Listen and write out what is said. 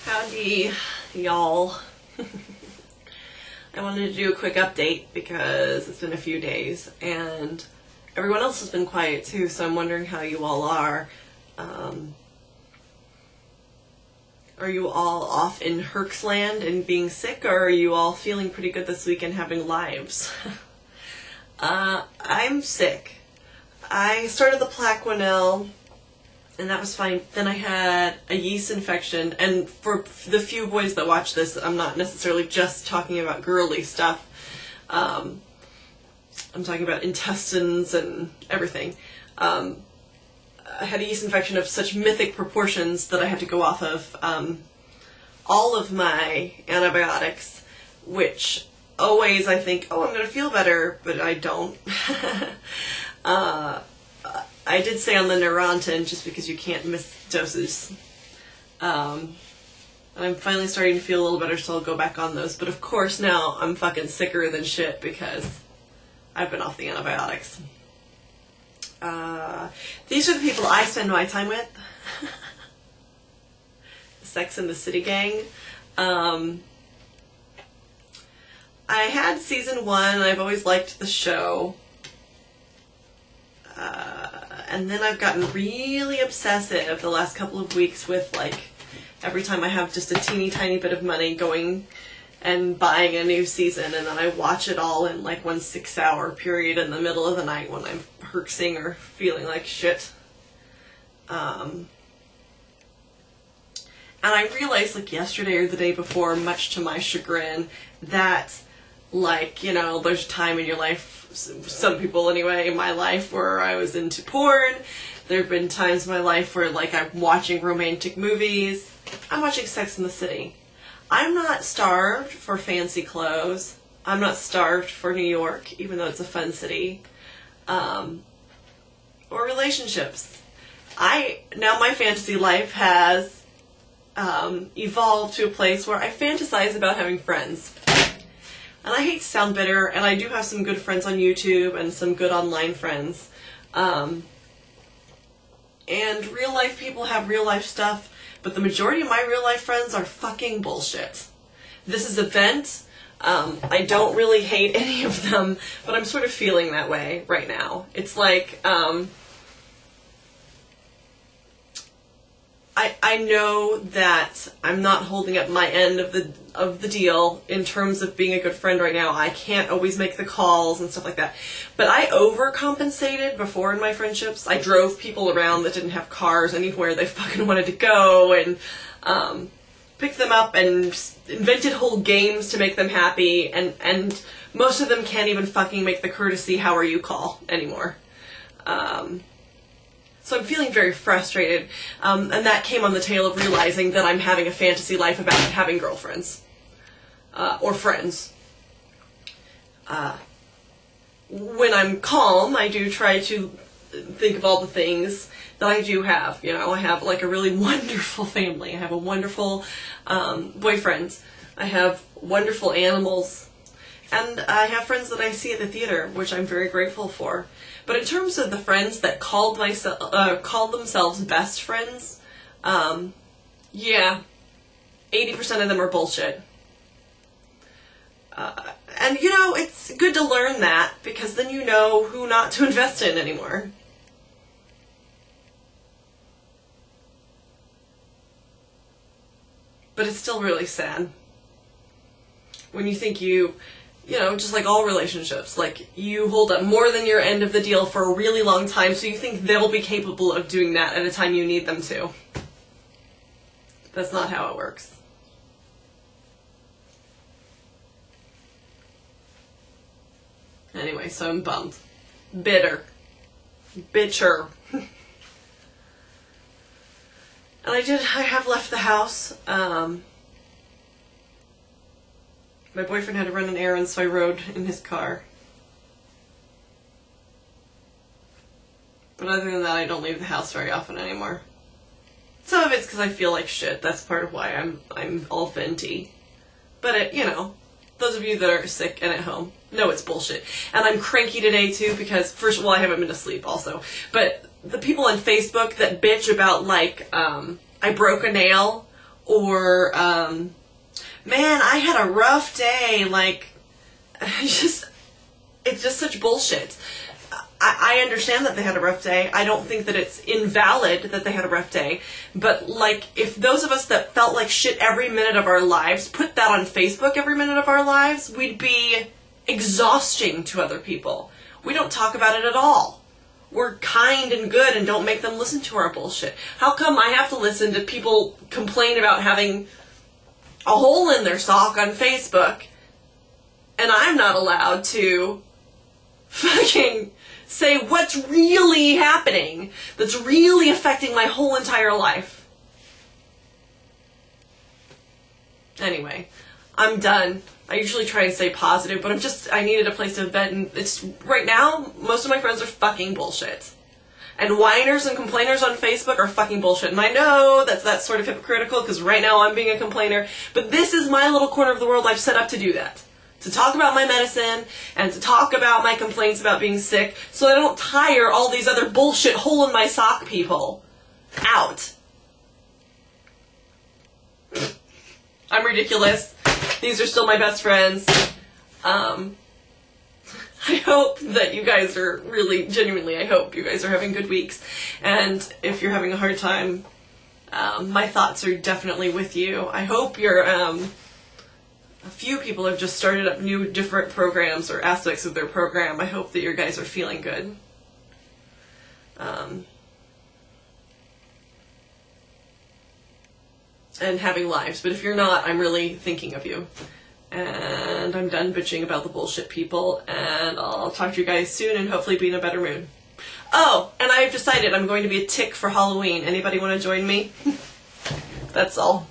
Howdy, y'all. I wanted to do a quick update because it's been a few days and everyone else has been quiet too, so I'm wondering how you all are. Are you all off in Herxland and being sick, or are you all feeling pretty good this week and having lives? I'm sick. I started the Plaquenil, and that was fine. Then I had a yeast infection, and for the few boys that watch this, I'm not necessarily just talking about girly stuff. I'm talking about intestines and everything. I had a yeast infection of such mythic proportions that I had to go off of all of my antibiotics, which always I think, oh, I'm going to feel better, but I don't. I did say on the Neurontin, just because you can't miss doses. And I'm finally starting to feel a little better, so I'll go back on those. But of course now I'm fucking sicker than shit because I've been off the antibiotics. These are the people I spend my time with. Sex and the City gang. I had season 1, and I've always liked the show. And then I've gotten really obsessive the last couple of weeks with, like, every time I have just a teeny tiny bit of money, going and buying a new season, and then I watch it all in like 1 6-hour period in the middle of the night when I'm herxing or feeling like shit. And I realized, like, yesterday or the day before, much to my chagrin, that, like, you know, there's a time in your life, some people anyway, in my life, where I was into porn. There have been times in my life where, like, I'm watching romantic movies. I'm watching Sex and the City. I'm not starved for fancy clothes. I'm not starved for New York, even though it's a fun city. Or relationships. Now my fantasy life has evolved to a place where I fantasize about having friends. And I hate to sound bitter, and I do have some good friends on YouTube and some good online friends. And real life people have real life stuff, but the majority of my real life friends are fucking bullshit. This is a vent. I don't really hate any of them, but I'm sort of feeling that way right now. It's like, I know that I'm not holding up my end of the deal in terms of being a good friend right now. I can't always make the calls and stuff like that. But I overcompensated before in my friendships. I drove people around that didn't have cars anywhere they fucking wanted to go, and picked them up and invented whole games to make them happy, and most of them can't even fucking make the courtesy "how are you" call anymore. So I'm feeling very frustrated, and that came on the tail of realizing that I'm having a fantasy life about having girlfriends, or friends. When I'm calm, I do try to think of all the things that I do have. You know, I have, like, a really wonderful family. I have a wonderful boyfriend. I have wonderful animals. And I have friends that I see at the theater, which I'm very grateful for. But in terms of the friends that called themselves best friends, yeah, 80% of them are bullshit. And, you know, it's good to learn that, because then you know who not to invest in anymore. But it's still really sad when you think you know, just like all relationships, like, you hold up more than your end of the deal for a really long time, so you think they'll be capable of doing that at a time you need them to. That's not how it works. Anyway, so I'm bummed. Bitter. Bitcher. And I have left the house. My boyfriend had to run an errand, so I rode in his car. But other than that, I don't leave the house very often anymore. Some of it's because I feel like shit. That's part of why I'm all venti. But you know, those of you that are sick and at home know it's bullshit. And I'm cranky today too because, first of all, I haven't been to sleep also. But the people on Facebook that bitch about, like, I broke a nail, Or, man, I had a rough day, like, it's just such bullshit. I understand that they had a rough day. I don't think that it's invalid that they had a rough day. But, like, if those of us that felt like shit every minute of our lives put that on Facebook every minute of our lives, we'd be exhausting to other people. We don't talk about it at all. We're kind and good and don't make them listen to our bullshit. How come I have to listen to people complain about having a hole in their sock on Facebook and I'm not allowed to fucking say what's really happening that's really affecting my whole entire life? Anyway, I'm done. I usually try and stay positive, but I needed a place to vent, and it's, right now, most of my friends are fucking bullshit. And whiners and complainers on Facebook are fucking bullshit. And I know that's sort of hypocritical, because right now I'm being a complainer, but this is my little corner of the world I've set up to do that. To talk about my medicine, and to talk about my complaints about being sick, so I don't tire all these other bullshit hole in my sock people out. I'm ridiculous. These are still my best friends. I hope that you guys are really, genuinely, I hope you guys are having good weeks. And if you're having a hard time, my thoughts are definitely with you. I hope you're, a few people have just started up new, different programs or aspects of their program. I hope that you guys are feeling good. And having lives. But if you're not, I'm really thinking of you. And I'm done bitching about the bullshit people, and I'll talk to you guys soon and hopefully be in a better mood. Oh, and I've decided I'm going to be a tick for Halloween. Anybody want to join me? That's all.